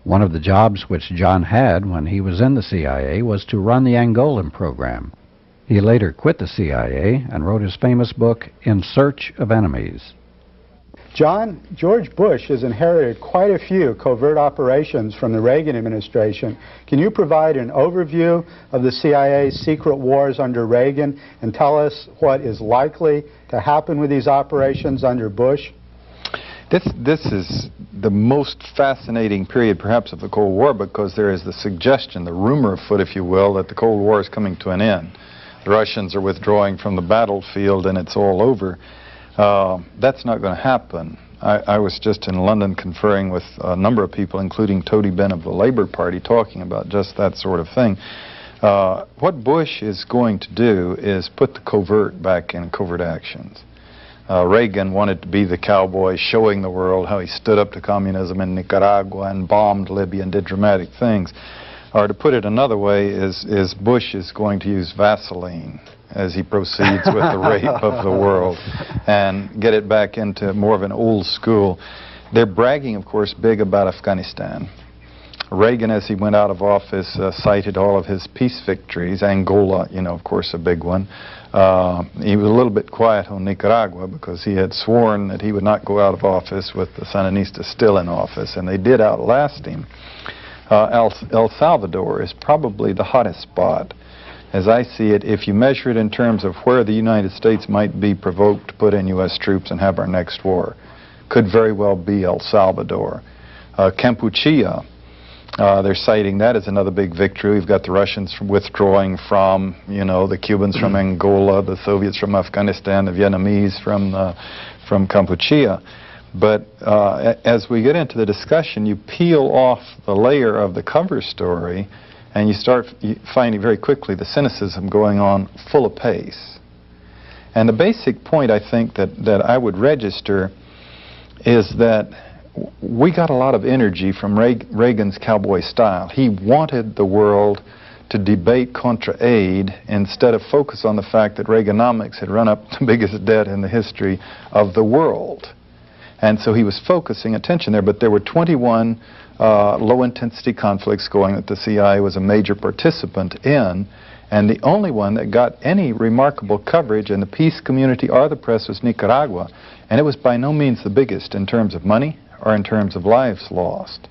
One of the jobs which John had when he was in the CIA was to run the Angolan program. He later quit the CIA and wrote his famous book, In Search of Enemies. John, George Bush has inherited quite a few covert operations from the Reagan administration. Can you provide an overview of the CIA's secret wars under Reagan and tell us what is likely to happen with these operations under Bush? This is the most fascinating period perhaps of the Cold War, because there is the suggestion, the rumor afoot, if you will, that the Cold War is coming to an end. The Russians are withdrawing from the battlefield and it's all over. That's not going to happen. I was just in London conferring with a number of people, including Tony Benn of the Labour Party, talking about just that sort of thing. What Bush is going to do is put the covert back in covert actions. Reagan wanted to be the cowboy, showing the world how he stood up to communism in Nicaragua and bombed Libya and did dramatic things. Or to put it another way, is Bush is going to use Vaseline as he proceeds with the rape of the world and get it back into more of an old school. They're bragging, of course, big about Afghanistan. Reagan, as he went out of office, cited all of his peace victories. Angola, you know, of course, a big one. He was a little bit quiet on Nicaragua because he had sworn that he would not go out of office with the Sandinistas still in office, and they did outlast him. El Salvador is probably the hottest spot. As I see it, if you measure it in terms of where the United States might be provoked to put in U.S. troops and have our next war, could very well be El Salvador. Cambodia, they're citing that as another big victory. We've got the Russians withdrawing from, you know, the Cubans from Angola, the Soviets from Afghanistan, the Vietnamese from Cambodia. But as we get into the discussion, you peel off the layer of the cover story, and you start finding very quickly the cynicism going on full apace. And the basic point, I think, that I would register is that we got a lot of energy from Reagan's cowboy style. He wanted the world to debate contra aid instead of focus on the fact that Reaganomics had run up the biggest debt in the history of the world. And so he was focusing attention there, but there were 21 low-intensity conflicts going that the CIA was a major participant in, and the only one that got any remarkable coverage in the peace community or the press was Nicaragua, and it was by no means the biggest in terms of money or in terms of lives lost.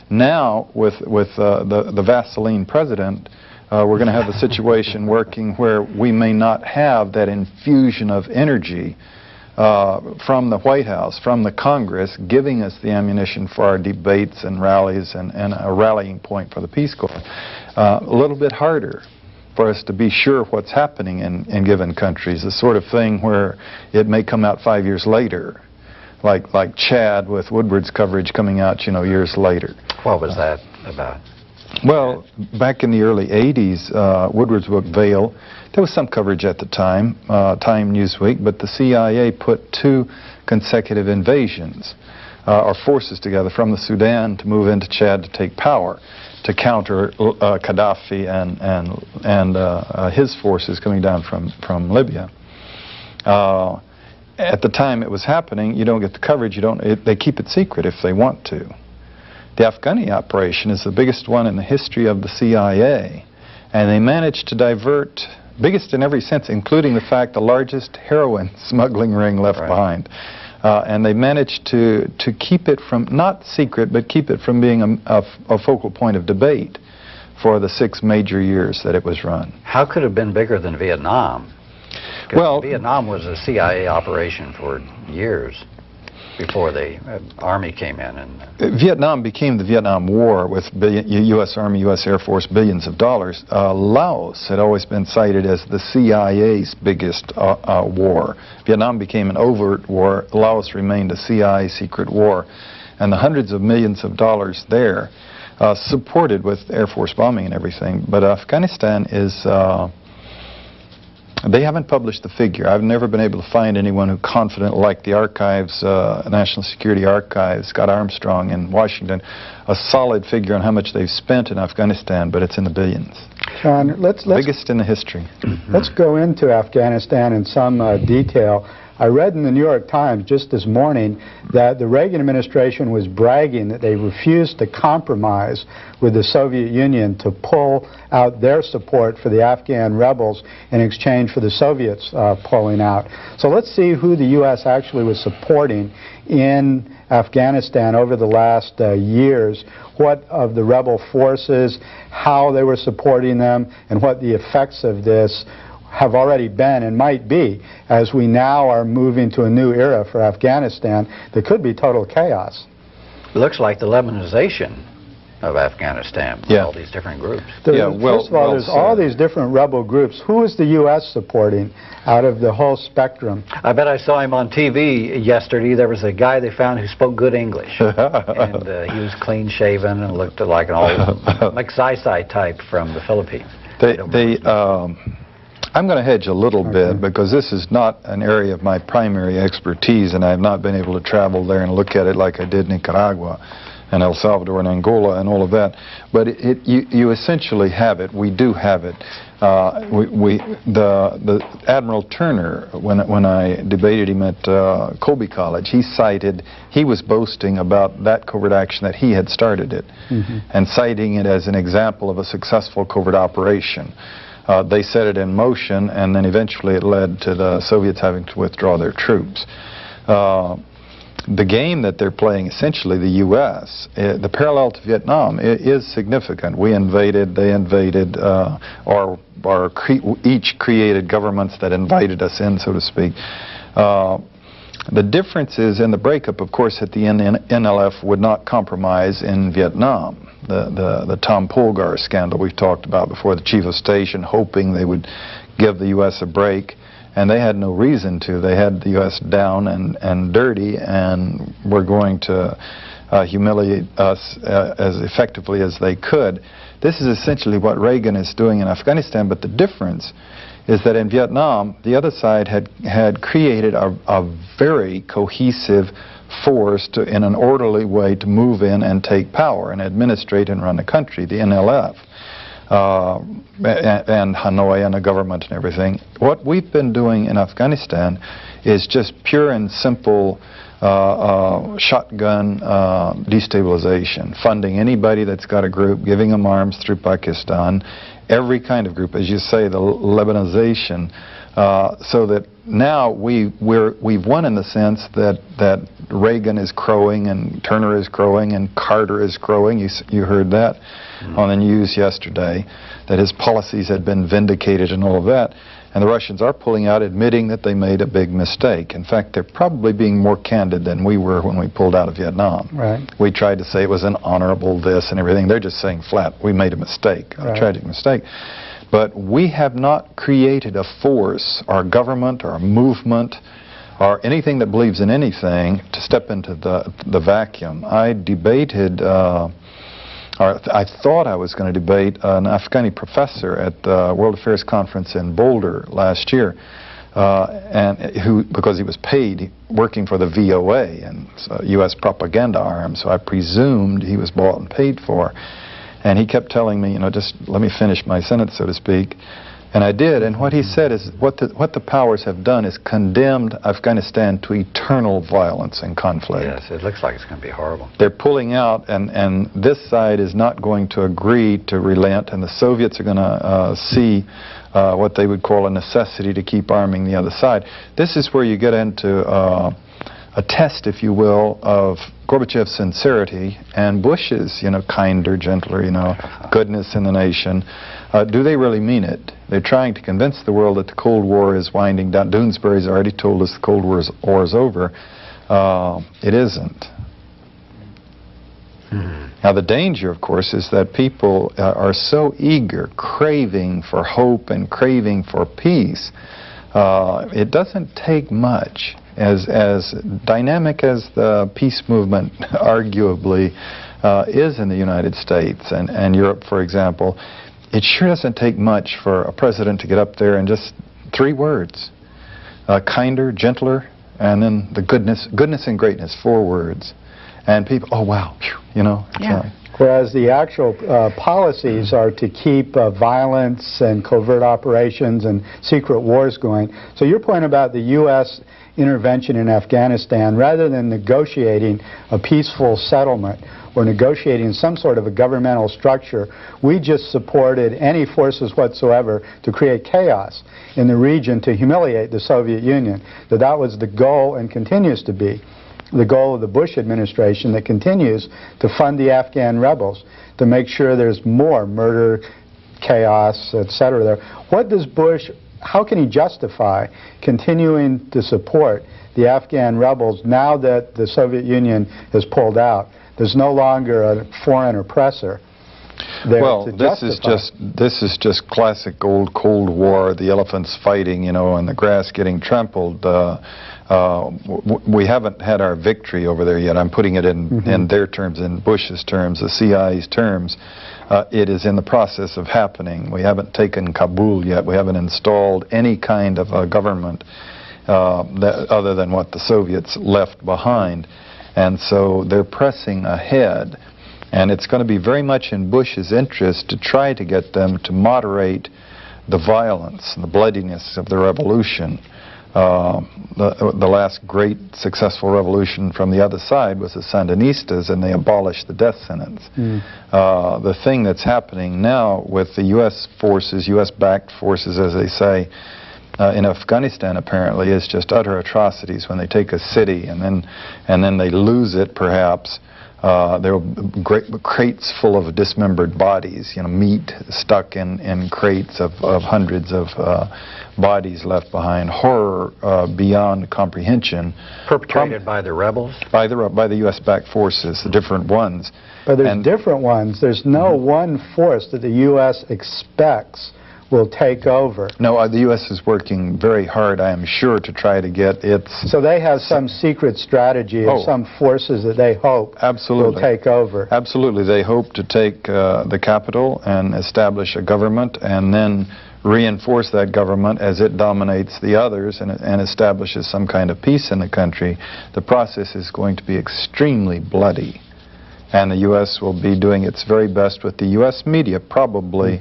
Now, with the Vaseline president, we're going to have a situation working where we may not have that infusion of energy from the White House, from the Congress, giving us the ammunition for our debates and rallies and a rallying point for the Peace Corps. A little bit harder for us to be sure what's happening in given countries, the sort of thing where it may come out 5 years later, like Chad with Woodward's coverage coming out, you know, years later. What was that about? Well, back in the early 80s, Woodward's book, Veil, there was some coverage at the time, Time, Newsweek, but the CIA put 2 consecutive invasions, or forces together from the Sudan to move into Chad to take power, to counter Gaddafi and his forces coming down from Libya. At the time it was happening, you don't get the coverage, they keep it secret if they want to. The Afghani operation is the biggest one in the history of the CIA, and they managed to divert, biggest in every sense, including the fact the largest heroin smuggling ring left behind. And they managed to keep it from, not secret, but keep it from being a focal point of debate for the 6 major years that it was run. How could it have been bigger than Vietnam? Well, Vietnam was a CIA operation for years before the Army came in. And Vietnam became the Vietnam War with U.S. Army, U.S. Air Force, billions of dollars. Laos had always been cited as the CIA's biggest war. Vietnam became an overt war. Laos remained a CIA secret war. And the hundreds of millions of dollars there, supported with Air Force bombing and everything. But Afghanistan is... They haven't published the figure. I've never been able to find anyone who confident, like the archives, National Security Archives, Scott Armstrong in Washington, a solid figure on how much they've spent in Afghanistan, but it's in the billions. John, let's biggest in the history. Let's go into Afghanistan in some detail. I read in the New York Times just this morning that the Reagan administration was bragging that they refused to compromise with the Soviet Union to pull out their support for the Afghan rebels in exchange for the Soviets pulling out. So let's see who the U.S. actually was supporting in Afghanistan over the last years, what of the rebel forces, how they were supporting them, and what the effects of this have already been and might be as we now are moving to a new era for Afghanistan that could be total chaos. Looks like the Lebanization of Afghanistan with all these different groups. First of all, there's all these different rebel groups. Who is the U.S. supporting out of the whole spectrum? I bet I saw him on TV yesterday. There was a guy they found who spoke good English. And he was clean-shaven and looked like an old McSci type from the Philippines. I'm going to hedge a little bit because this is not an area of my primary expertise, and I have not been able to travel there and look at it like I did Nicaragua and El Salvador and Angola and all of that. But you essentially have it. We do have it. The Admiral Turner, when I debated him at Colby College, he was boasting about that covert action that he had started it, and citing it as an example of a successful covert operation. They set it in motion, and then eventually it led to the Soviets having to withdraw their troops. The game that they're playing, essentially the U.S., the parallel to Vietnam is significant. We invaded, they invaded, each created governments that invited us in, so to speak. The difference is in the breakup, of course, that the NLF would not compromise in Vietnam. The Tom Polgar scandal we've talked about before, the chief of station hoping they would give the U.S. a break, and they had no reason to. They had the U.S. down and dirty and were going to humiliate us as effectively as they could. This is essentially what Reagan is doing in Afghanistan, but the difference is that in Vietnam, the other side had created a very cohesive force in an orderly way to move in and take power and administrate and run the country, the NLF, and Hanoi and the government and everything. What we've been doing in Afghanistan is just pure and simple shotgun destabilization, funding anybody that's got a group, giving them arms through Pakistan, every kind of group, as you say, the Lebanization, so that now we've won in the sense that Reagan is crowing and Turner is crowing and Carter is crowing. You heard that on the news yesterday, that his policies had been vindicated and all of that. And the Russians are pulling out, admitting that they made a big mistake. In fact, they're probably being more candid than we were when we pulled out of Vietnam. Right. We tried to say it was an honorable this and everything. They're just saying flat, we made a mistake, a tragic mistake. But we have not created a force, our government, our movement, or anything that believes in anything to step into the vacuum. I debated, or I thought I was going to debate an Afghani professor at the World Affairs Conference in Boulder last year, because he was paid working for the VOA and U.S. propaganda arm, so I presumed he was bought and paid for. And he kept telling me, just let me finish my sentence, so to speak. And I did, and what he said is what the powers have done is condemned Afghanistan to eternal violence and conflict. Yes, it looks like it's going to be horrible. They're pulling out, and this side is not going to agree to relent, and the Soviets are going to see what they would call a necessity to keep arming the other side. This is where you get into a test, if you will, of Gorbachev's sincerity and Bush's, kinder, gentler, goodness in the nation. Do they really mean it? They're trying to convince the world that the Cold War is winding down. Doonesbury's already told us the Cold War is over. It isn't. Now the danger, of course, is that people are so eager, craving for hope and craving for peace. It doesn't take much. As dynamic as the peace movement arguably is in the United States and Europe, for example, it sure doesn't take much for a president to get up there and just 3 words, kinder, gentler, and then the goodness and greatness, 4 words. And people, oh wow, phew, Whereas the actual policies are to keep violence and covert operations and secret wars going. So your point about the U.S. intervention in Afghanistan, rather than negotiating a peaceful settlement or negotiating some sort of a governmental structure, we just supported any forces whatsoever to create chaos in the region to humiliate the Soviet Union. That was the goal and continues to be the goal of the Bush administration, that continues to fund the Afghan rebels to make sure there's more murder, chaos, etc. there. What does Bush, how can he justify continuing to support the Afghan rebels now that the Soviet Union has pulled out? There's no longer a foreign oppressor there. Well, to this is just classic old Cold War, the elephants fighting, you know, and the grass getting trampled. We haven't had our victory over there yet. I'm putting it in their terms, in Bush's terms, the CIA's terms. It is in the process of happening. We haven't taken Kabul yet. We haven't installed any kind of a government other than what the Soviets left behind. And so they're pressing ahead. And it's going to be very much in Bush's interest to try to get them to moderate the violence and the bloodiness of the revolution. The last great successful revolution from the other side was the Sandinistas, and they abolished the death sentence. The thing that's happening now with the U.S. forces, U.S.-backed forces, as they say, in Afghanistan apparently, is just utter atrocities when they take a city and then they lose it, perhaps. There are crates full of dismembered bodies, you know, meat stuck in crates of hundreds of bodies left behind. Horror beyond comprehension. Perpetrated by the rebels? By the U.S.-backed forces, the different ones. But there's different ones. There's no one force that the U.S. expects will take over. No, the U.S. is working very hard, I am sure, to try to get its... So they have some secret strategy of some forces that they hope will take over. Absolutely. They hope to take the capital and establish a government and then reinforce that government as it dominates the others and establishes some kind of peace in the country. The process is going to be extremely bloody. And the U.S. will be doing its very best with the U.S. media, probably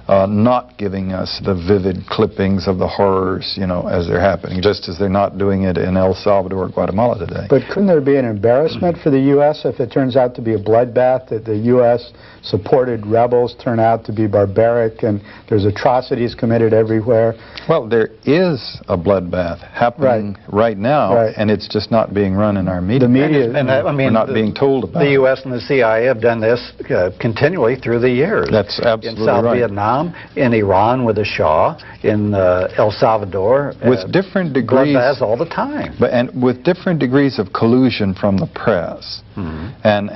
not giving us the vivid clippings of the horrors, you know, as they're happening, just as they're not doing it in El Salvador or Guatemala today. But couldn't there be an embarrassment for the U.S. if it turns out to be a bloodbath, that the U.S.-supported rebels turn out to be barbaric and there's atrocities committed everywhere? Well, there is a bloodbath happening right now, and it's just not being run in our media. The media, we're not being told about it. The U.S. and the CIA have done this continually through the years. That's absolutely in South right. Vietnam, in Iran with the Shah, in El Salvador. With different degrees. Bloodbaths all the time. And with different degrees of collusion from the press. And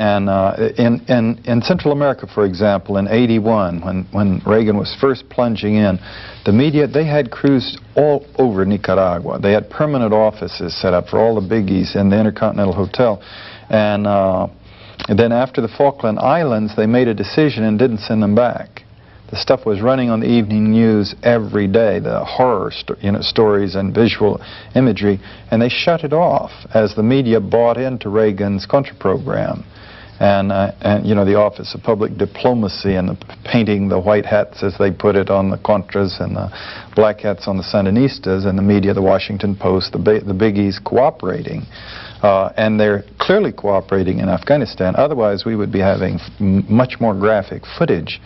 in Central America, for example, in '81, when Reagan was first plunging in, the media, they had crews all over Nicaragua. They had permanent offices set up for all the biggies in the Intercontinental Hotel. And then after the Falkland Islands, they made a decision and didn't send them back. The stuff was running on the evening news every day, the horror stories and visual imagery, and they shut it off as the media bought into Reagan's Contra-program. And you know, the Office of Public Diplomacy and painting the white hats, as they put it, on the Contras and the black hats on the Sandinistas, and the media, the Washington Post, the biggies cooperating. And they're clearly cooperating in Afghanistan. Otherwise, we would be having much more graphic footage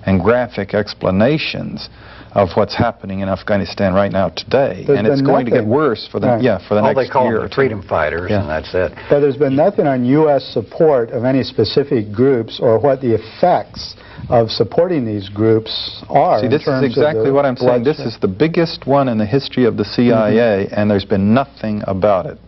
and graphic explanations of what's happening in Afghanistan right now today. And it's going to get worse for the, for the next year. All they call them the freedom fighters, and that's it. But there's been nothing on U.S. support of any specific groups or what the effects of supporting these groups are. See, this is exactly what I'm saying. This is the biggest one in the history of the CIA, and there's been nothing about it.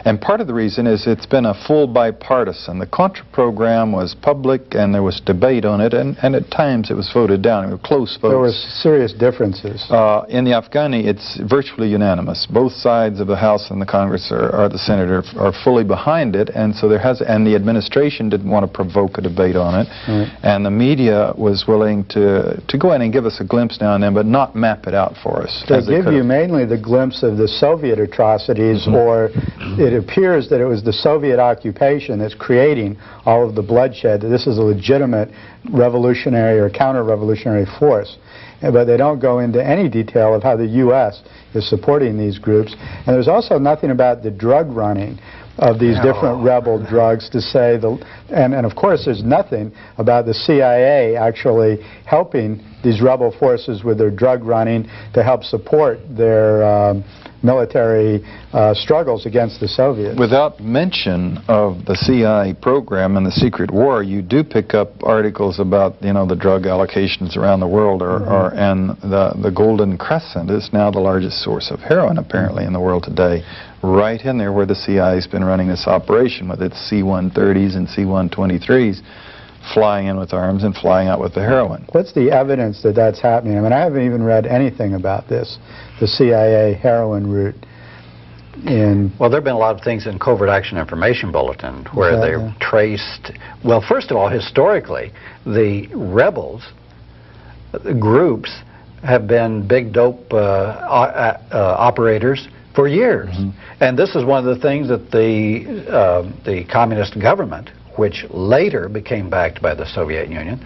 And part of the reason is it's been a full bipartisan. The Contra program was public, and there was debate on it, and at times it was voted down. It were close votes. There were serious differences. In the Afghani, it's virtually unanimous. Both sides of the House and the Congress or the Senate are fully behind it, and so there has, and the administration didn't want to provoke a debate on it, and the media was willing to go in and give us a glimpse now and then, but not map it out for us. They give you mainly the glimpse of the Soviet atrocities, or it appears that it was the Soviet occupation that's creating all of the bloodshed. This is a legitimate revolutionary or counter-revolutionary force. But they don't go into any detail of how the U.S. is supporting these groups. And there's also nothing about the drug running of these different rebel drugs to say, and of course there's nothing about the CIA actually helping these rebel forces with their drug running to help support their military struggles against the Soviets. Without mention of the CIA program and the secret war, you do pick up articles about, you know, the drug allocations around the world, and the Golden Crescent is now the largest source of heroin apparently in the world today, right in there where the CIA's been running this operation with its C-130s and C-123s, flying in with arms and flying out with the heroin. What's the evidence that that's happening? I mean, I haven't even read anything about this, the CIA heroin route. Well, there have been a lot of things in Covert Action Information Bulletin where they've traced, well, first of all, historically, the rebels, the groups, have been big dope operators for years. And this is one of the things that the communist government, which later became backed by the Soviet Union,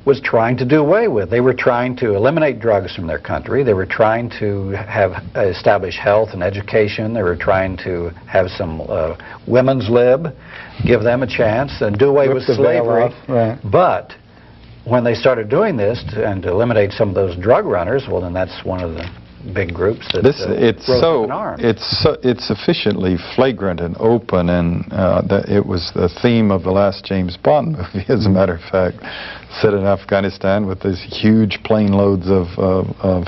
was trying to do away with. They were trying to eliminate drugs from their country. They were trying to establish health and education. They were trying to have some women's lib, give them a chance, and do away with slavery. But when they started doing this and to eliminate some of those drug runners, well, then that's one of the big groups that it's sufficiently flagrant and open, and it was the theme of the last James Bond movie, as a matter of fact, set in Afghanistan with these huge plane loads of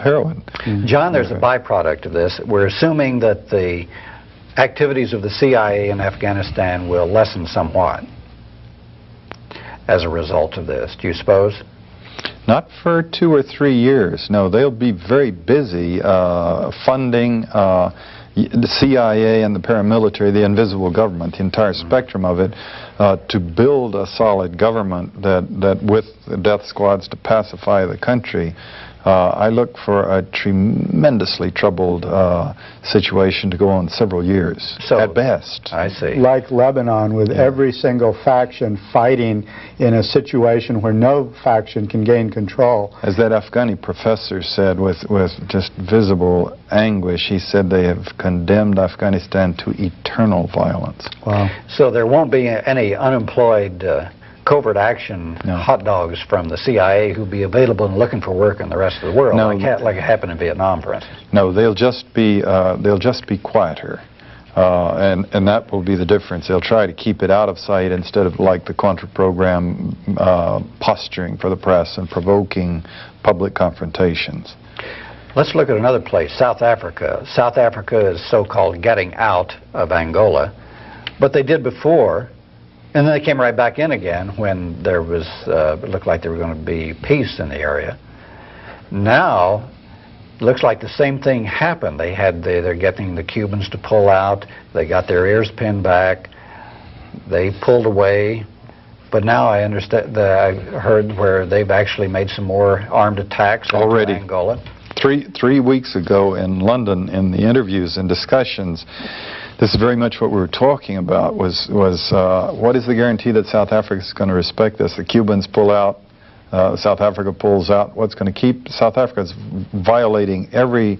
heroin. John, there's a byproduct of this. We're assuming that the activities of the CIA in Afghanistan will lessen somewhat as a result of this. Do you suppose? Not for 2 or 3 years. No, they'll be very busy funding the CIA and the paramilitary, the invisible government, the entire spectrum of it, to build a solid government that with the death squads to pacify the country. I look for a tremendously troubled situation to go on several years, at best. I see. Like Lebanon, with every single faction fighting in a situation where no faction can gain control. As that Afghani professor said with just visible anguish, he said they have condemned Afghanistan to eternal violence. Wow. So there won't be any unemployed covert action hot dogs from the CIA who'll be available and looking for work in the rest of the world, like it happened in Vietnam, for instance. No, they'll just be quieter, and that will be the difference. They'll try to keep it out of sight instead of, like the Contra program, posturing for the press and provoking public confrontations. Let's look at another place, South Africa. South Africa is so-called getting out of Angola, but they did before. And then they came right back in again when there was, it looked like there was going to be peace in the area. Now, it looks like the same thing happened. They're getting the Cubans to pull out. They got their ears pinned back. They pulled away. But now I understand, I heard where they've actually made some more armed attacks already in Angola. Three weeks ago in London, in the interviews and discussions, this is very much what we were talking about, was what is the guarantee that South Africa is going to respect this? The Cubans pull out, South Africa pulls out. What's going to keep South Africa is violating every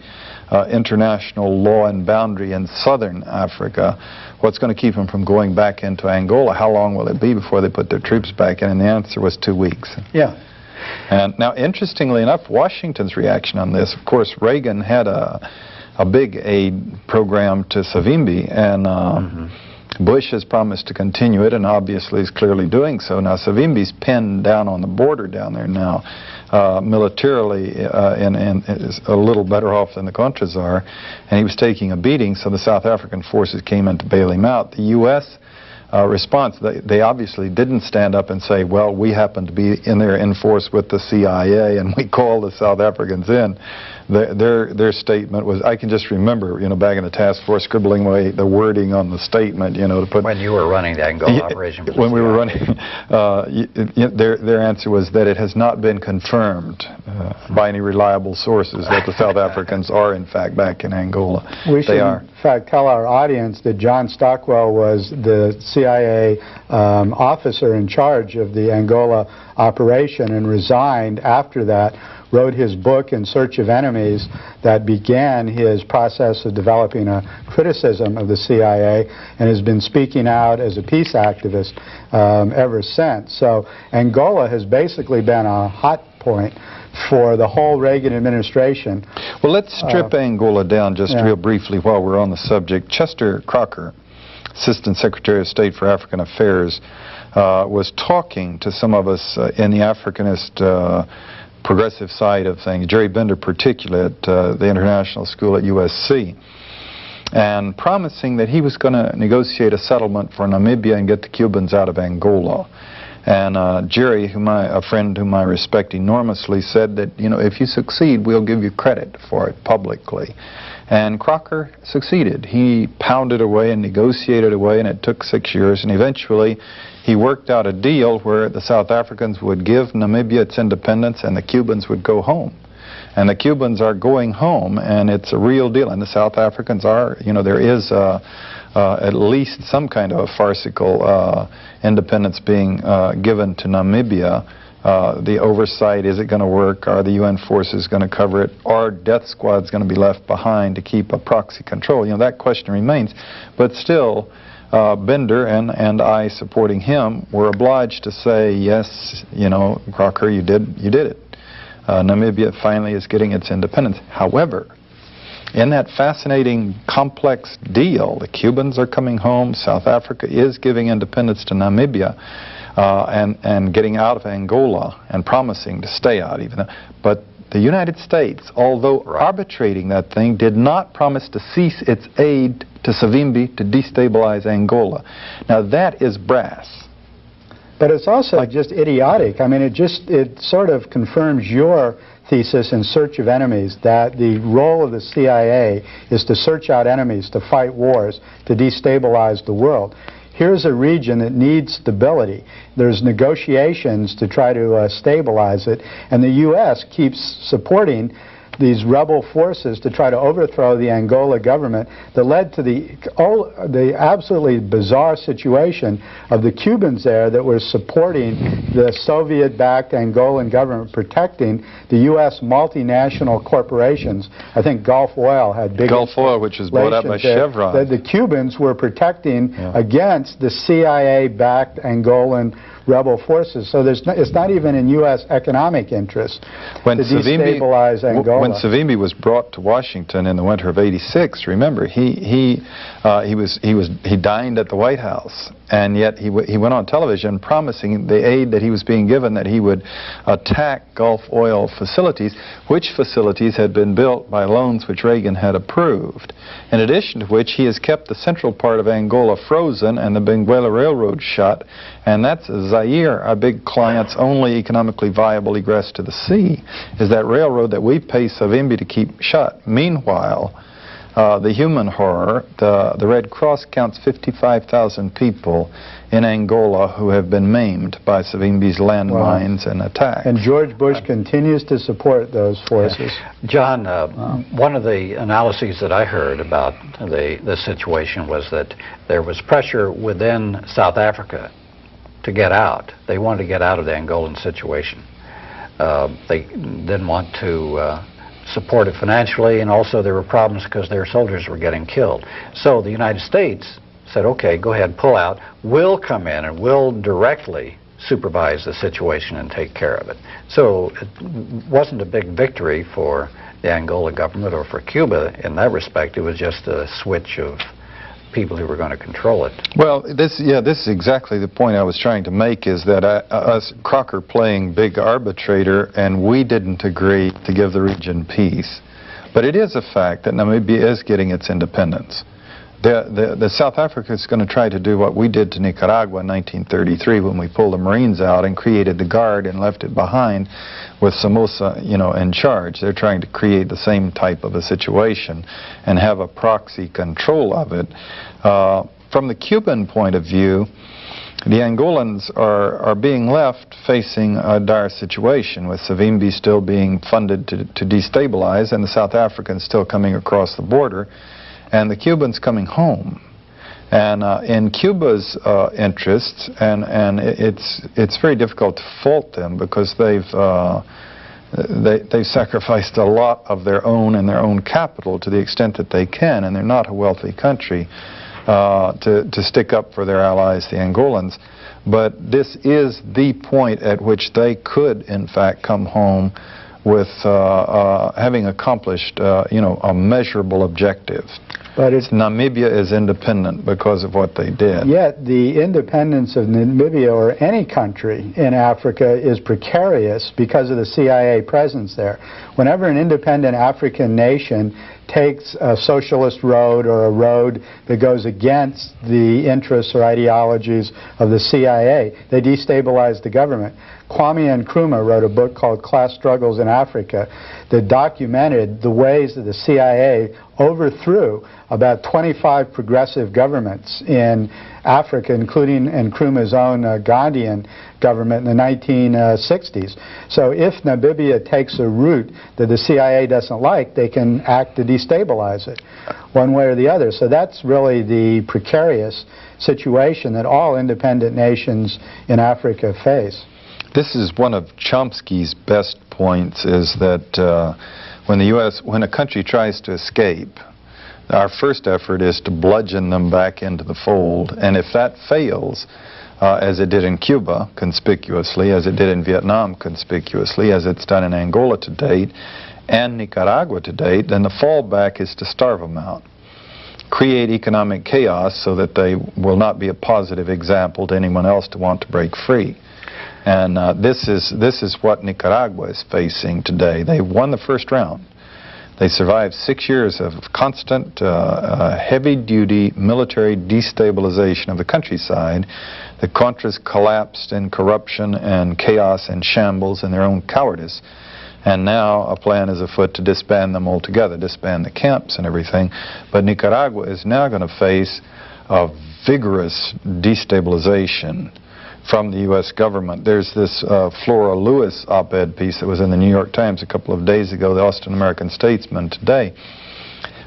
international law and boundary in southern Africa. What's going to keep them from going back into Angola? How long will it be before they put their troops back in? And the answer was 2 weeks. Yeah. And now, interestingly enough, Washington's reaction on this, of course, Reagan had a big aid program to Savimbi, and Bush has promised to continue it, and obviously is clearly doing so. Now, Savimbi's pinned down on the border down there now, militarily, and is a little better off than the Contras are, and he was taking a beating, so the South African forces came in to bail him out. The U.S. response. They obviously didn't stand up and say, well, we happen to be in there in force with the CIA and we call the South Africans in. Their statement was, I can just remember, back in the task force scribbling away the wording on the statement, to put... When you were running the Angola operation. When we were running, their answer was that it has not been confirmed by any reliable sources that the South Africans are in fact back in Angola. We should in fact tell our audience that John Stockwell was the CIA officer in charge of the Angola operation and resigned after that, wrote his book In Search of Enemies that began his process of developing a criticism of the CIA, and has been speaking out as a peace activist ever since. So Angola has basically been a hot point for the whole Reagan administration. Well, let's strip Angola down just real briefly while we're on the subject. Chester Crocker, Assistant Secretary of State for African Affairs, was talking to some of us in the Africanist progressive side of things, Jerry Bender particularly at the International School at USC, and promising that he was going to negotiate a settlement for Namibia and get the Cubans out of Angola. And Jerry, a friend whom I respect enormously, said that, if you succeed, we'll give you credit for it publicly. And Crocker succeeded. He pounded away and negotiated away, and it took 6 years, and eventually he worked out a deal where the South Africans would give Namibia its independence and the Cubans would go home. And the Cubans are going home, and it's a real deal. And the South Africans are, there is at least some kind of a farcical independence being given to Namibia. The oversight, is it going to work? Are the UN forces going to cover it? Are death squads going to be left behind to keep a proxy control? That question remains. But still, Bender and I, supporting him, were obliged to say, yes, Crocker, you did it. Namibia finally is getting its independence. However, in that fascinating, complex deal, the Cubans are coming home, South Africa is giving independence to Namibia, and getting out of Angola and promising to stay out even though. But the United States, although arbitrating that thing, did not promise to cease its aid to Savimbi to destabilize Angola. Now that is brass. But it's also just idiotic. I mean, it sort of confirms your thesis in Search of Enemies, that the role of the CIA is to search out enemies, to fight wars, to destabilize the world. Here's a region that needs stability. There's negotiations to try to stabilize it, and the U.S. keeps supporting these rebel forces to try to overthrow the Angola government that led to the absolutely bizarre situation of the Cubans there that were supporting the Soviet-backed Angolan government, protecting the U.S. multinational corporations. I think Gulf Oil had big Gulf Oil, which was bought out by Chevron. The Cubans were protecting against the CIA-backed Angolan rebel forces. So it's not even in U.S. economic interest to destabilize Angola. When Savimbi was brought to Washington in the winter of '86, remember, he dined at the White House, and yet he went on television promising the aid that he was being given, that he would attack Gulf Oil facilities, which facilities had been built by loans which Reagan had approved. In addition to which, he has kept the central part of Angola frozen and the Benguela Railroad shut, and that's Zaire, our big client's only economically viable egress to the sea, is that railroad that we pay Savimbi to keep shut. Meanwhile, the human horror, the Red Cross counts 55,000 people in Angola who have been maimed by Savimbi's landmines and attacks. And George Bush continues to support those forces. John, one of the analyses that I heard about the situation was that there was pressure within South Africa to get out. They wanted to get out of the Angolan situation. They didn't want to support it financially, and also there were problems because their soldiers were getting killed. So the United States said, okay, go ahead, pull out. We'll come in and we'll directly supervise the situation and take care of it. So it wasn't a big victory for the Angola government or for Cuba in that respect. It was just a switch of people who were going to control it. Well, this is exactly the point I was trying to make, is that us, Crocker playing big arbitrator, and we didn't agree to give the region peace. But it is a fact that Namibia is getting its independence. The South Africa is going to try to do what we did to Nicaragua in 1933 when we pulled the Marines out and created the Guard and left it behind with Somoza, in charge. They're trying to create the same type of a situation and have a proxy control of it. From the Cuban point of view, the Angolans are being left facing a dire situation, with Savimbi still being funded to destabilize and the South Africans still coming across the border, and the Cubans coming home. And in Cuba's interests, and it's very difficult to fault them, because they've sacrificed a lot of their own and their own capital to the extent that they can, and they're not a wealthy country, to stick up for their allies, the Angolans. But this is the point at which they could, in fact, come home with having accomplished, a measurable objective. But Namibia is independent because of what they did. Yet the independence of Namibia, or any country in Africa, is precarious because of the CIA presence there. Whenever an independent African nation takes a socialist road, or a road that goes against the interests or ideologies of the CIA, they destabilize the government. Kwame Nkrumah wrote a book called Class Struggles in Africa that documented the ways that the CIA overthrew about 25 progressive governments in Africa, including Nkrumah's own Ghanaian government in the 1960s. So if Namibia takes a route that the CIA doesn't like, they can act to destabilize it, one way or the other. So that's really the precarious situation that all independent nations in Africa face. This is one of Chomsky's best points, is that when a country tries to escape, our first effort is to bludgeon them back into the fold, and if that fails, as it did in Cuba conspicuously, as it did in Vietnam conspicuously, as it's done in Angola to date, and Nicaragua to date, then the fallback is to starve them out. Create economic chaos so that they will not be a positive example to anyone else to want to break free. And this is what Nicaragua is facing today. They won the first round. They survived 6 years of constant, heavy-duty military destabilization of the countryside. The Contras collapsed in corruption and chaos and shambles and their own cowardice. And now a plan is afoot to disband them altogether, disband the camps and everything. But Nicaragua is now going to face a vigorous destabilization from the U.S. government. There's this Flora Lewis op-ed piece that was in the New York Times a couple of days ago, the Austin American Statesman today,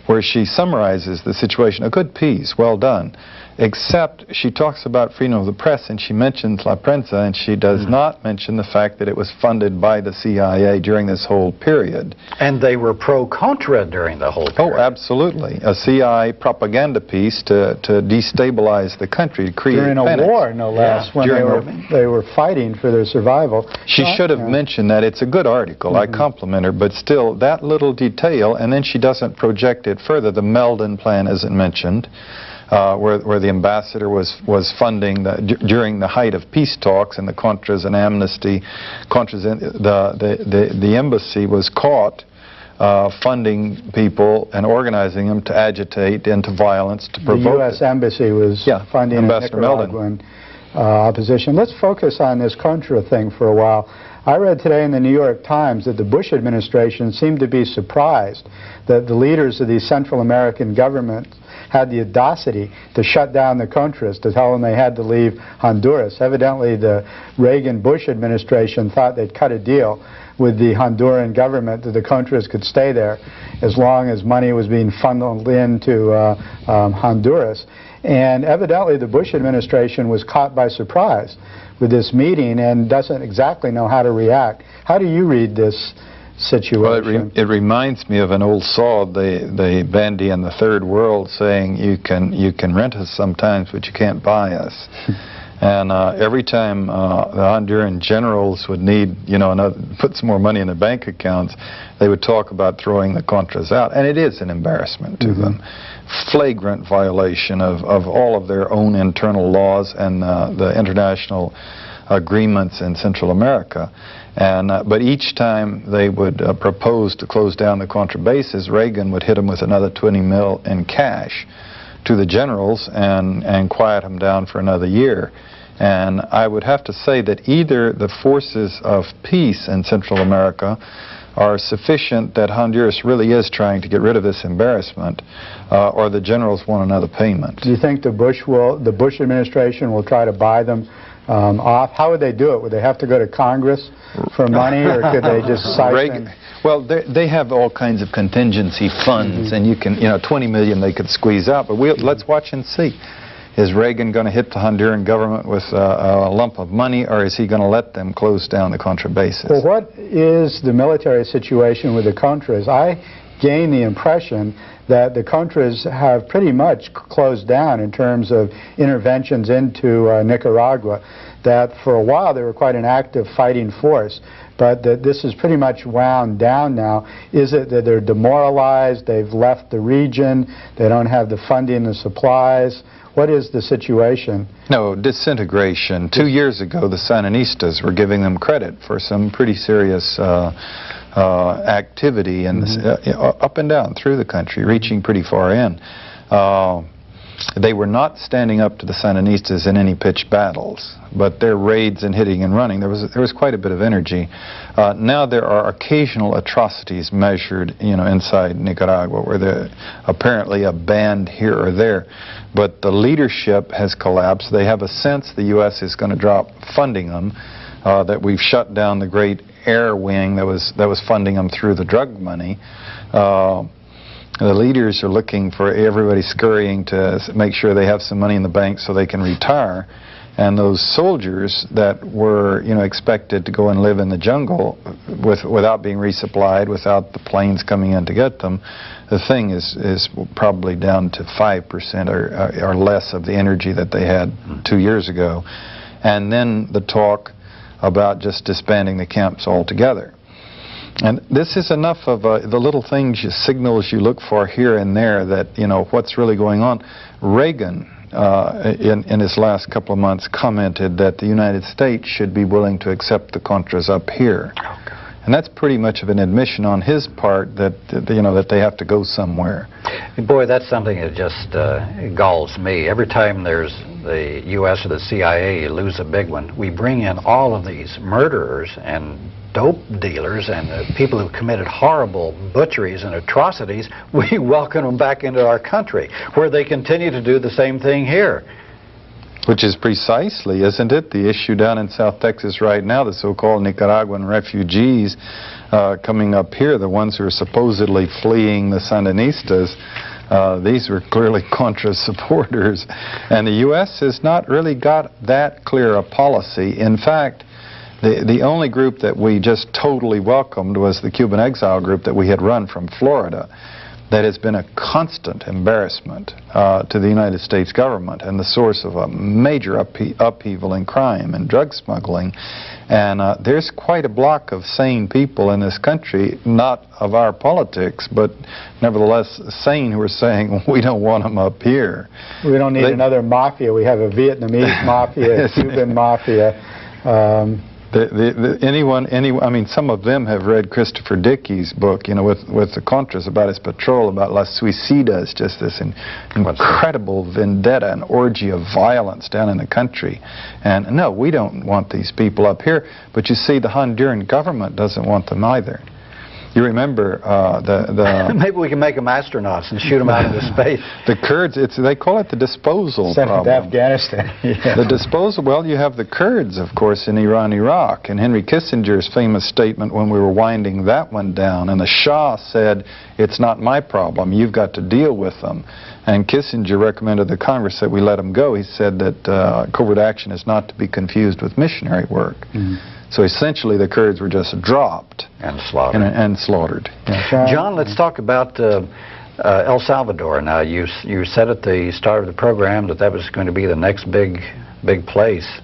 where she summarizes the situation. A good piece, well done, except she talks about freedom of the press, and she mentions La Prensa, and she does not mention the fact that it was funded by the CIA during this whole period. And they were pro-Contra during the whole period. Oh, absolutely. A CIA propaganda piece to destabilize the country, to create during panic. A war, no less, when they were fighting for their survival. She should have mentioned that. It's a good article. I compliment her, but still, that little detail, and then she doesn't project it further. The Meldon plan isn't mentioned. Where the ambassador was funding during the height of peace talks and the Contras and amnesty. The embassy was caught funding people and organizing them to agitate into violence, to provoke. The U.S. Embassy was funding Ambassador Nicaraguan opposition. Let's focus on this Contra thing for a while. I read today in the New York Times that the Bush administration seemed to be surprised that the leaders of these Central American governments had the audacity to shut down the Contras, to tell them they had to leave Honduras. Evidently, the Reagan-Bush administration thought they'd cut a deal with the Honduran government that the Contras could stay there as long as money was being funneled into Honduras. And evidently, the Bush administration was caught by surprise with this meeting and doesn't exactly know how to react. How do you read this situation? Well, it reminds me of an old saw, the bandy in the third world, saying you can rent us sometimes, but you can't buy us. And every time the Honduran generals would need, put some more money in their bank accounts, they would talk about throwing the Contras out. And it is an embarrassment to them. Flagrant violation of all of their own internal laws and the international agreements in Central America. And but each time they would propose to close down the Contra bases, Reagan would hit them with another $20 million in cash to the generals and quiet them down for another year. And I would have to say that either the forces of peace in Central America are sufficient that Honduras really is trying to get rid of this embarrassment, or the generals want another payment. Do you think the Bush administration will try to buy them off? How would they do it? Would they have to go to Congress for money, or could they just siphon? Well, they have all kinds of contingency funds, and you can, $20 million they could squeeze out. But let's watch and see. Is Reagan going to hit the Honduran government with a lump of money, or is he going to let them close down the Contra bases? Well, what is the military situation with the Contras? I gain the impression that the Contras have pretty much closed down in terms of interventions into Nicaragua, that for a while they were quite an active fighting force, but that this is pretty much wound down now. Is it that they're demoralized, they've left the region, they don't have the funding and supplies? What is the situation? No, disintegration. 2 years ago, the Sandinistas were giving them credit for some pretty serious activity in up and down through the country, reaching pretty far in. They were not standing up to the Sandinistas in any pitched battles, but their raids and hitting and running, there was quite a bit of energy. Now there are occasional atrocities measured, inside Nicaragua, where there apparently a band here or there, but the leadership has collapsed. They have a sense the U.S. is going to drop funding them, that we've shut down the great air wing that was funding them through the drug money. The leaders are looking for everybody scurrying to make sure they have some money in the bank so they can retire. And those soldiers that were, expected to go and live in the jungle without being resupplied, without the planes coming in to get them, the thing is probably down to 5% or less of the energy that they had 2 years ago. And then the talk about just disbanding the camps altogether. And this is enough of the little things, signals you look for here and there that, what's really going on. Reagan, in his last couple of months, commented that the United States should be willing to accept the Contras up here. Okay. And that's pretty much of an admission on his part that, that they have to go somewhere. Boy, that's something that just galls me. Every time there's the U.S. or the CIA lose a big one, we bring in all of these murderers and dope dealers and people who've committed horrible butcheries and atrocities. We welcome them back into our country, where they continue to do the same thing here. Which is precisely, isn't it, the issue down in South Texas right now, the so-called Nicaraguan refugees coming up here, the ones who are supposedly fleeing the Sandinistas. These were clearly Contra supporters, and the U.S. has not really got that clear a policy. In fact, the only group that we just totally welcomed was the Cuban exile group that we had run from Florida. That has been a constant embarrassment to the United States government and the source of a major upheaval in crime and drug smuggling. And there's quite a block of sane people in this country, not of our politics, but nevertheless sane, who are saying, we don't want them up here. We don't need another mafia. We have a Vietnamese mafia, a Cuban mafia. I mean, some of them have read Christopher Dickey's book, with the Contras, about his patrol, about Las Suicidas, just this incredible vendetta and orgy of violence down in the country. And no, we don't want these people up here, but you see, the Honduran government doesn't want them either. You remember maybe we can make them astronauts and shoot them out into space. The Kurds, they call it the disposal problem. Sent to Afghanistan. Yeah. The disposal, well, you have the Kurds, of course, in Iran, Iraq, and Henry Kissinger's famous statement when we were winding that one down, and the Shah said, it's not my problem, you've got to deal with them. And Kissinger recommended to Congress that we let them go. He said that covert action is not to be confused with missionary work. So essentially the Kurds were just dropped. And slaughtered. And slaughtered. Yeah. John, let's talk about El Salvador. Now, you said at the start of the program that was going to be the next big place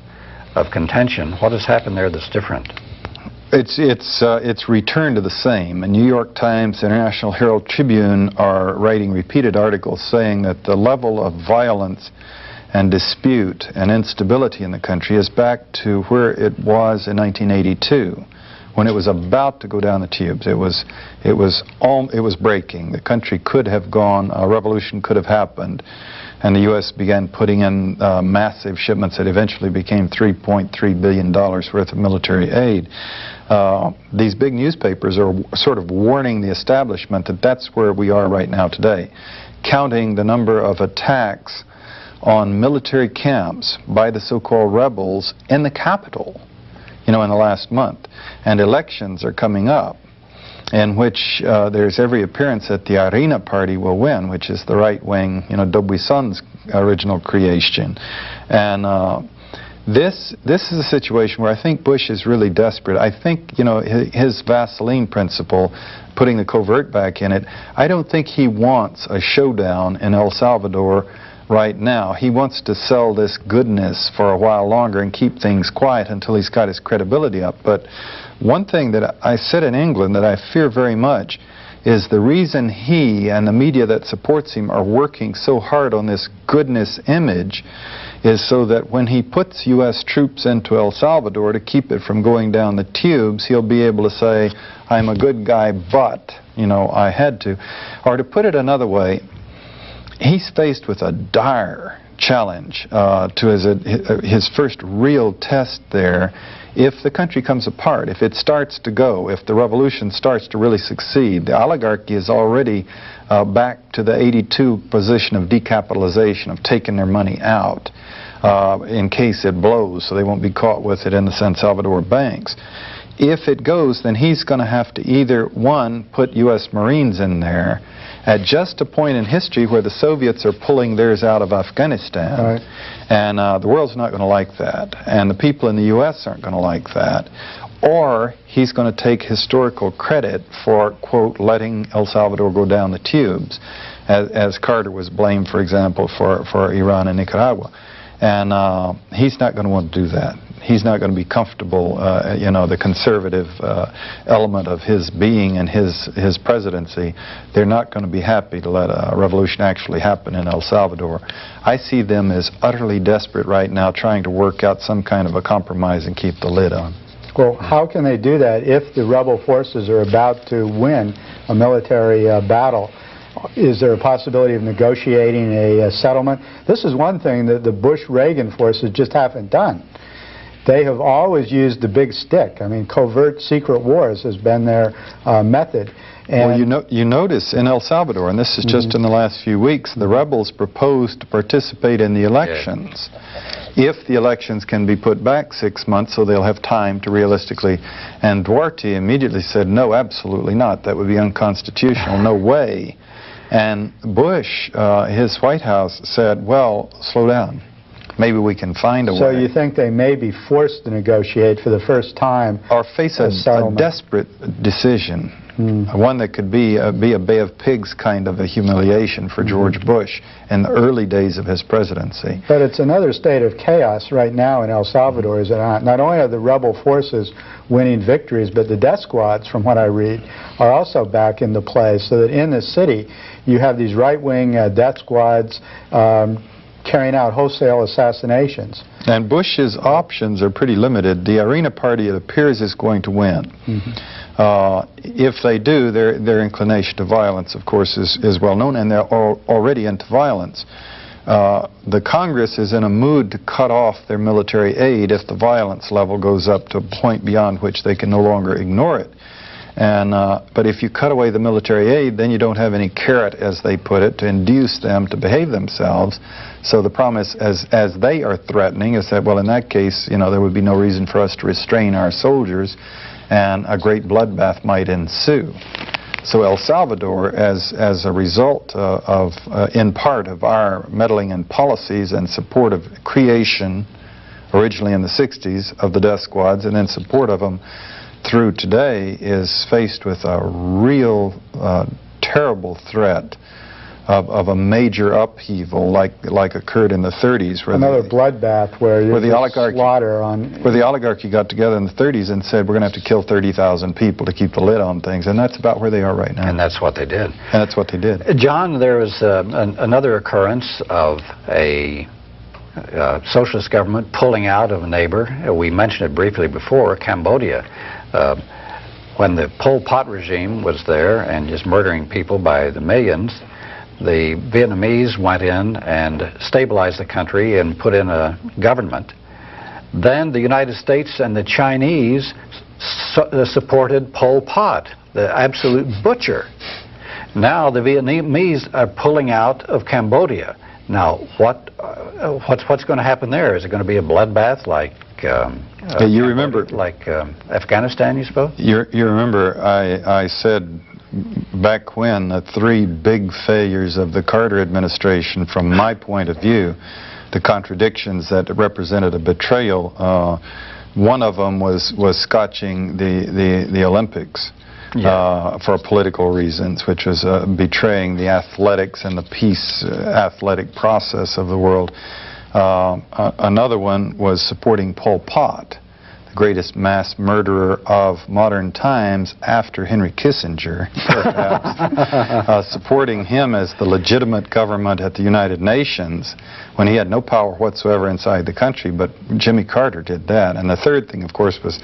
of contention. What has happened there that's different? It's returned to the same. The New York Times, International Herald Tribune are writing repeated articles saying that the level of violence and dispute and instability in the country is back to where it was in 1982, when it was about to go down the tubes. It was breaking. The country could have gone. A revolution could have happened. and the U.S. began putting in massive shipments that eventually became $3.3 billion worth of military aid. These big newspapers are sort of warning the establishment that that's where we are right now today, counting the number of attacks on military camps by the so-called rebels in the capital, in the last month. And elections are coming up in which there's every appearance that the Arena Party will win, which is the right-wing, Dubuisson's original creation. And this is a situation where I think Bush is really desperate. I think, his Vaseline principle, putting the covert back in it, I don't think he wants a showdown in El Salvador right now. He wants to sell this goodness for a while longer and keep things quiet until he's got his credibility up. But one thing that I said in England that I fear very much is the reason he and the media that supports him are working so hard on this goodness image is so that when he puts U.S. troops into El Salvador to keep it from going down the tubes, he'll be able to say, I'm a good guy, but, I had to. Or to put it another way, he's faced with a dire challenge to his first real test there. If the country comes apart, if it starts to go, if the revolution starts to really succeed, the oligarchy is already back to the 82 position of decapitalization, of taking their money out in case it blows, so they won't be caught with it in the San Salvador banks. If it goes, then he's going to have to either, one, put U.S. Marines in there at just a point in history where the Soviets are pulling theirs out of Afghanistan. Right. And the world's not going to like that. And the people in the U.S. aren't going to like that. Or he's going to take historical credit for, quote, letting El Salvador go down the tubes, as Carter was blamed, for example, for Iran and Nicaragua. And he's not going to want to do that. He's not going to be comfortable, the conservative element of his being and his presidency. They're not going to be happy to let a revolution actually happen in El Salvador. I see them as utterly desperate right now, trying to work out some kind of a compromise and keep the lid on. Well, how can they do that if the rebel forces are about to win a military battle? Is there a possibility of negotiating a settlement? This is one thing that the Bush-Reagan forces just haven't done. They have always used the big stick. I mean, covert secret wars has been their method. And well, you notice in El Salvador, and this is just in the last few weeks, the rebels proposed to participate in the elections. If the elections can be put back 6 months so they'll have time to realistically, and Duarte immediately said, no, absolutely not. That would be unconstitutional. No way. And Bush, his White House, said, well, slow down. Maybe we can find a way. So you think they may be forced to negotiate for the first time? Or face a desperate decision, one that could be a Bay of Pigs kind of a humiliation for George Bush in the early days of his presidency. But it's another state of chaos right now in El Salvador, is it not? Not only are the rebel forces winning victories, but the death squads, from what I read, are also back into play, so that in the city you have these right-wing death squads carrying out wholesale assassinations. And Bush's options are pretty limited. The Arena Party, it appears, is going to win. If they do, their inclination to violence, of course, is well known, and they're already into violence. The Congress is in a mood to cut off their military aid if the violence level goes up to a point beyond which they can no longer ignore it. And but if you cut away the military aid, then you don't have any carrot, as they put it, to induce them to behave themselves. So the promise, as they are threatening, is that, well, in that case, there would be no reason for us to restrain our soldiers, and a great bloodbath might ensue. So El Salvador, as a result in part of our meddling in policies and support of creation, originally in the 60s, of the death squads, and in support of them through today, is faced with a real terrible threat of a major upheaval like occurred in the 30s. Another bloodbath where the oligarchy got together in the 30s and said, we're going to have to kill 30,000 people to keep the lid on things, and that's about where they are right now. And that's what they did. And that's what they did. John, there was another occurrence of a socialist government pulling out of a neighbor. We mentioned it briefly before, Cambodia. When the Pol Pot regime was there and just murdering people by the millions, The Vietnamese went in and stabilized the country and put in a government. Then the United States and the Chinese supported Pol Pot, the absolute butcher. Now the Vietnamese are pulling out of Cambodia. Now what's going to happen there? Is it going to be a bloodbath like you remember, like Afghanistan, you suppose? You remember I said back when the three big failures of the Carter administration, from my point of view, the contradictions that represented a betrayal. One of them was scotching the Olympics. Yeah. For political reasons, which was betraying the athletics and the peace athletic process of the world. Another one was supporting Pol Pot, the greatest mass murderer of modern times after Henry Kissinger, perhaps. Supporting him as the legitimate government at the United Nations when he had no power whatsoever inside the country, but Jimmy Carter did that. And the third thing, of course, was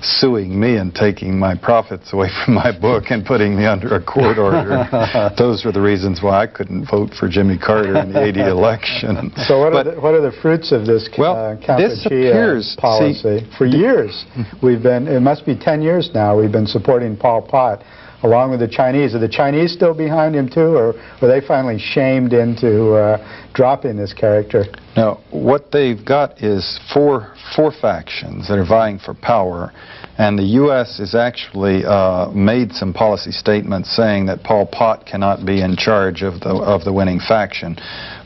suing me and taking my profits away from my book and putting me under a court order. Those were the reasons why I couldn't vote for Jimmy Carter in the '80 election. So what are the fruits of this Cambodia policy? For years, we've been, it must be 10 years now, we've been supporting Pol Pot along with the Chinese. Are the Chinese still behind him too, or were they finally shamed into dropping this character? Now, what they've got is four factions that are vying for power, and the U.S. has actually made some policy statements saying that Pol Pot cannot be in charge of the winning faction.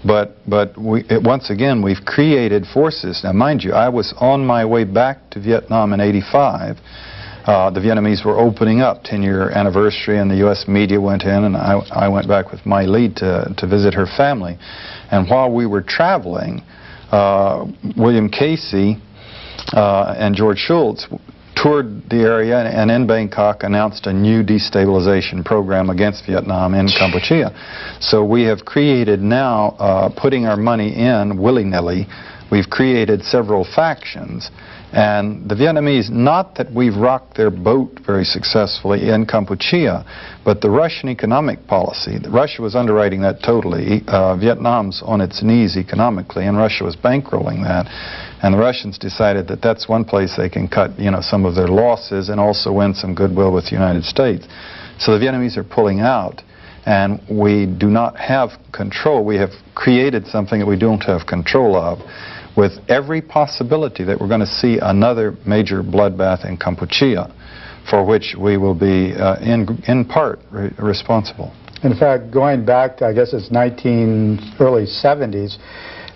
But once again, we've created forces. Now, mind you, I was on my way back to Vietnam in '85. The Vietnamese were opening up, 10-year anniversary, and the U.S. media went in, and I went back with my lead to visit her family. And while we were traveling, William Casey and George Shultz toured the area, and in Bangkok announced a new destabilization program against Vietnam in Cambodia. So we have created now, putting our money in willy-nilly, we've created several factions. And the Vietnamese, not that we've rocked their boat very successfully in Kampuchea, but the Russian economic policy, Russia was underwriting that totally. Vietnam's on its knees economically, and Russia was bankrolling that. And the Russians decided that that's one place they can cut, some of their losses and also win some goodwill with the United States. So the Vietnamese are pulling out, and we do not have control. We have created something that we don't have control of, with every possibility that we're going to see another major bloodbath in Kampuchea, for which we will be in part responsible. In fact, going back to, I guess it's early 70s,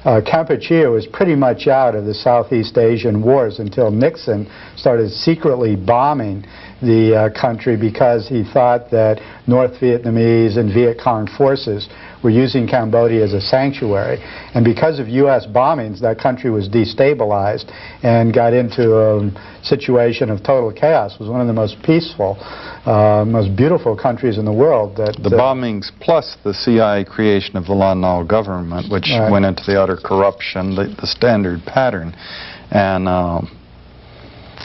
Kampuchea was pretty much out of the Southeast Asian wars until Nixon started secretly bombing the country because he thought that North Vietnamese and Viet Cong forces were using Cambodia as a sanctuary. And because of U.S. bombings, that country was destabilized and got into a situation of total chaos. It was one of the most peaceful, most beautiful countries in the world. The bombings plus the CIA creation of the Lon Nol government, which went into the utter corruption, the standard pattern. And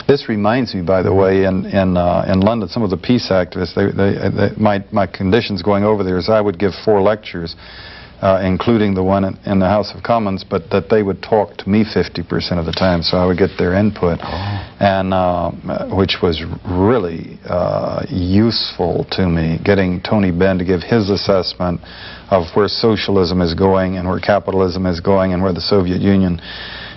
this reminds me, by the way, in London, some of the peace activists, my conditions going over there is I would give 4 lectures, including the one in the House of Commons, but that they would talk to me 50% of the time, so I would get their input, and which was really useful to me, getting Tony Benn to give his assessment of where socialism is going and where capitalism is going and where the Soviet Union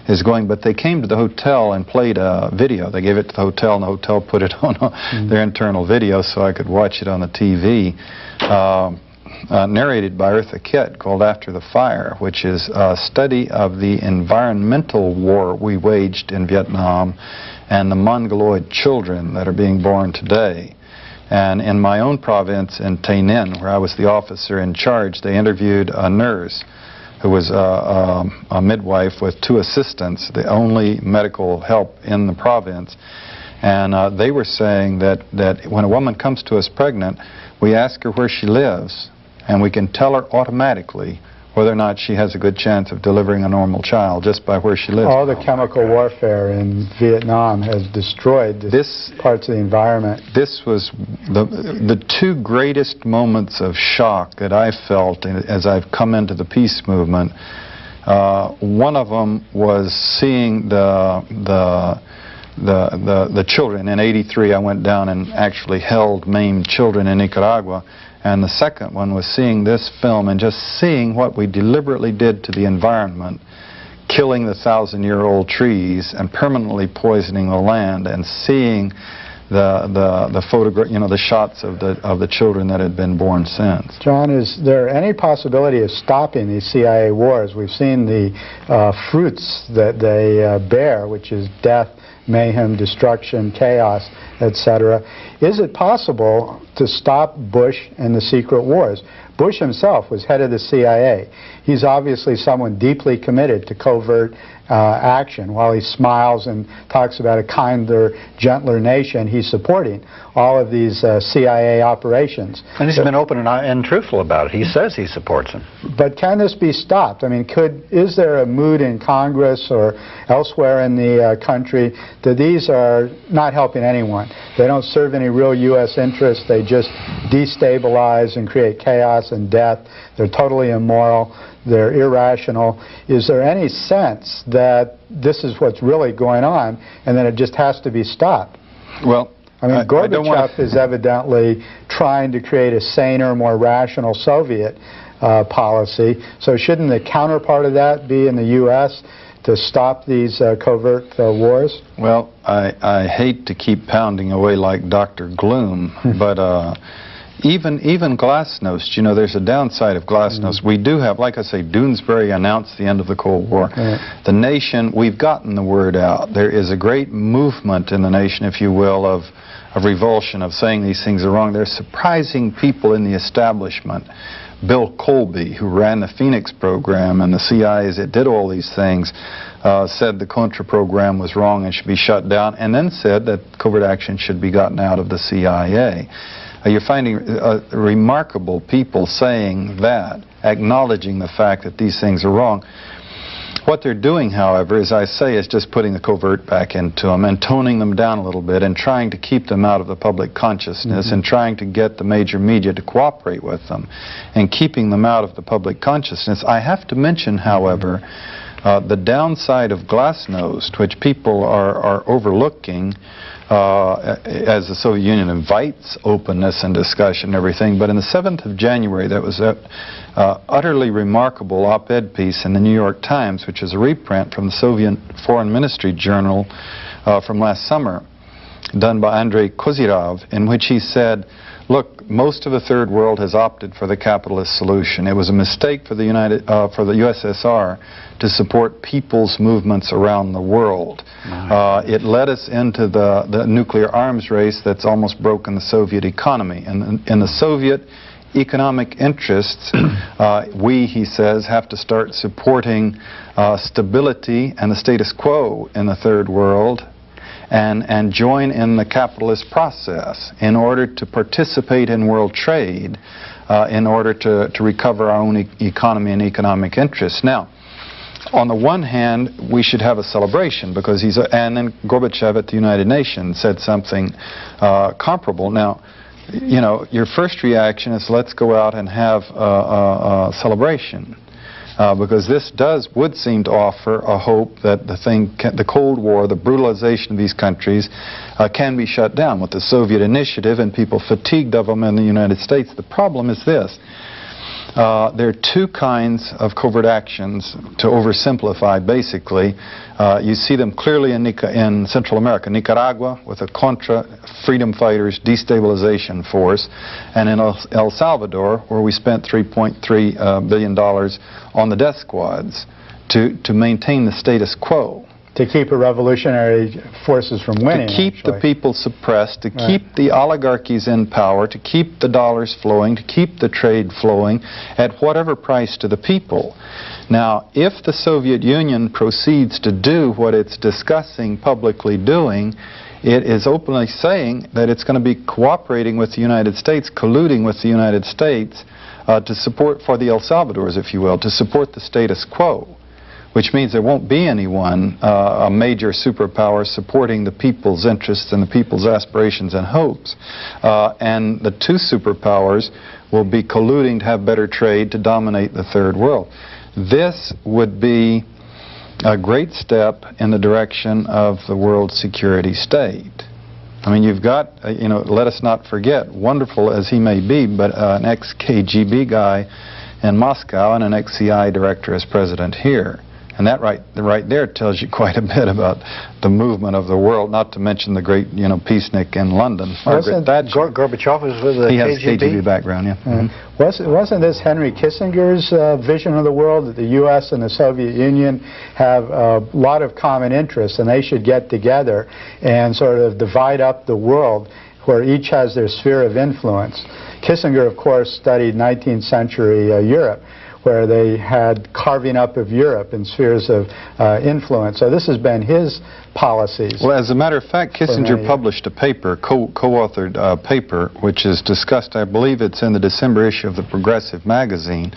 is going. But they came to the hotel and played a video. They gave it to the hotel, and the hotel put it on their internal video so I could watch it on the TV, narrated by Eartha Kitt, called After the Fire, which is a study of the environmental war we waged in Vietnam and the Mongoloid children that are being born today. And in my own province in Tay Ninh, where I was the officer in charge, they interviewed a nurse who was a midwife with 2 assistants, the only medical help in the province. And they were saying that when a woman comes to us pregnant, we ask her where she lives, and we can tell her automatically whether or not she has a good chance of delivering a normal child just by where she lives. All the chemical warfare in Vietnam has destroyed this parts of the environment. This was the two greatest moments of shock that I felt as I've come into the peace movement. One of them was seeing the children. In '83, I went down and actually held maimed children in Nicaragua. And the second one was seeing this film and just seeing what we deliberately did to the environment, killing the 1,000-year-old trees and permanently poisoning the land, and seeing the photograph, the shots of the children that had been born since. John, is there any possibility of stopping these CIA wars? We've seen the fruits that they bear, which is death, mayhem, destruction, chaos, etc. Is it possible to stop Bush and the secret wars? Bush himself was head of the CIA. He's obviously someone deeply committed to covert action. While he smiles and talks about a kinder, gentler nation, he's supporting all of these CIA operations. And he's been open and truthful about it. He says he supports them. But can this be stopped? I mean, is there a mood in Congress or elsewhere in the country that these are not helping anyone? They don't serve any real U.S. interests. They just destabilize and create chaos and death. They're totally immoral. They're irrational. Is there any sense that this is what's really going on and that it just has to be stopped? Well, I mean, Gorbachev is evidently trying to create a saner, more rational Soviet policy. So shouldn't the counterpart of that be in the U.S. to stop these covert wars? Well, I hate to keep pounding away like Dr. Gloom, but even glasnost, there's a downside of glasnost. We do have, like I say, Doonesbury announced the end of the Cold War. The nation, we've gotten the word out. There is a great movement in the nation, if you will, of revulsion, of saying these things are wrong. There's surprising people in the establishment. Bill Colby, who ran the Phoenix program and the CIA that did all these things, said the Contra program was wrong and should be shut down, and then said that covert action should be gotten out of the CIA. You're finding remarkable people saying that, acknowledging the fact that these things are wrong. What they're doing, however, as I say, is just putting the covert back into them and toning them down a little bit and trying to keep them out of the public consciousness and trying to get the major media to cooperate with them and keeping them out of the public consciousness. I have to mention, however, the downside of glasnost, which people are overlooking, as the Soviet Union invites openness and discussion and everything. But on the 7th of January, that was an utterly remarkable op-ed piece in the New York Times, which is a reprint from the Soviet Foreign Ministry Journal from last summer, done by Andrei Kozyrov, in which he said, look, most of the third world has opted for the capitalist solution. It was a mistake for the USSR to support people's movements around the world. It led us into the nuclear arms race that's almost broken the Soviet economy. And in the Soviet economic interests, we, he says, have to start supporting stability and the status quo in the third world, and join in the capitalist process in order to participate in world trade, in order to recover our own economy and economic interests. Now, on the one hand, we should have a celebration because and then Gorbachev at the United Nations said something comparable. Now, your first reaction is let's go out and have a celebration. Because this would seem to offer a hope that the Cold War, the brutalization of these countries, can be shut down with the Soviet initiative and people fatigued of them in the United States. The problem is this. There are two kinds of covert actions, to oversimplify basically. You see them clearly in Central America, Nicaragua with a Contra freedom fighters destabilization force, and in El Salvador where we spent $3.3 billion on the death squads to maintain the status quo. To keep a revolutionary forces from winning. To keep the people suppressed, to keep the oligarchies in power, to keep the dollars flowing, to keep the trade flowing at whatever price to the people. Now, if the Soviet Union proceeds to do what it's discussing publicly doing, it is openly saying that it's going to be cooperating with the United States, colluding with the United States to support, for the El Salvadors, if you will, to support the status quo, which means there won't be anyone, a major superpower, supporting the people's interests and the people's aspirations and hopes. And the two superpowers will be colluding to have better trade to dominate the third world. This would be a great step in the direction of the world security state. I mean, you've got, you know, let us not forget, wonderful as he may be, but an ex-KGB guy in Moscow and an ex-CIA director as president here. And that right there tells you quite a bit about the movement of the world, not to mention the great, you know, peacenik in London, Margaret Thatcher. Gorbachev was with the KGB? He has KGB background, yeah. Wasn't this Henry Kissinger's vision of the world, that the U.S. and the Soviet Union have a lot of common interests and they should get together and sort of divide up the world where each has their sphere of influence? Kissinger, of course, studied 19th century Europe, where they had carving up of Europe in spheres of influence. So this has been his policies. Well, as a matter of fact, Kissinger published a paper, co-authored paper, which is discussed, I believe it's in the December issue of the Progressive magazine,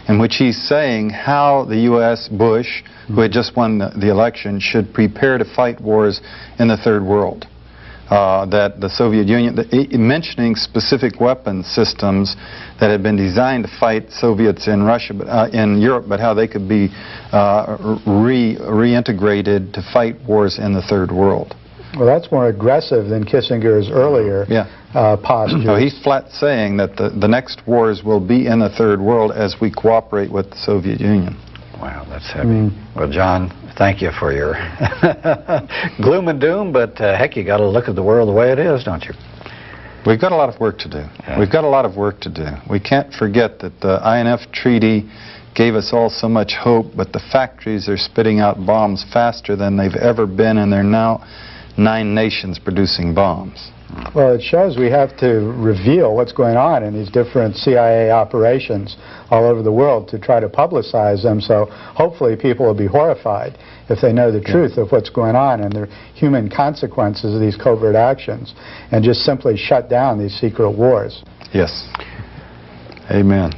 in which he's saying how the U.S., Bush, who had just won the election, should prepare to fight wars in the third world. That the Soviet Union, mentioning specific weapons systems that had been designed to fight Soviets in Russia, in Europe, but how they could be reintegrated to fight wars in the third world. Well, that's more aggressive than Kissinger's earlier posture. No, he's flat saying that the next wars will be in the third world as we cooperate with the Soviet Union. Wow, that's heavy. Well, John, thank you for your gloom and doom, but heck, you got to look at the world the way it is, don't you? We've got a lot of work to do. Yeah. We've got a lot of work to do. We can't forget that the INF Treaty gave us all so much hope, but the factories are spitting out bombs faster than they've ever been, and there are now 9 nations producing bombs. Well, it shows we have to reveal what's going on in these different CIA operations all over the world to try to publicize them, so hopefully people will be horrified if they know the truth of what's going on and the human consequences of these covert actions, and just simply shut down these secret wars. Yes. Amen.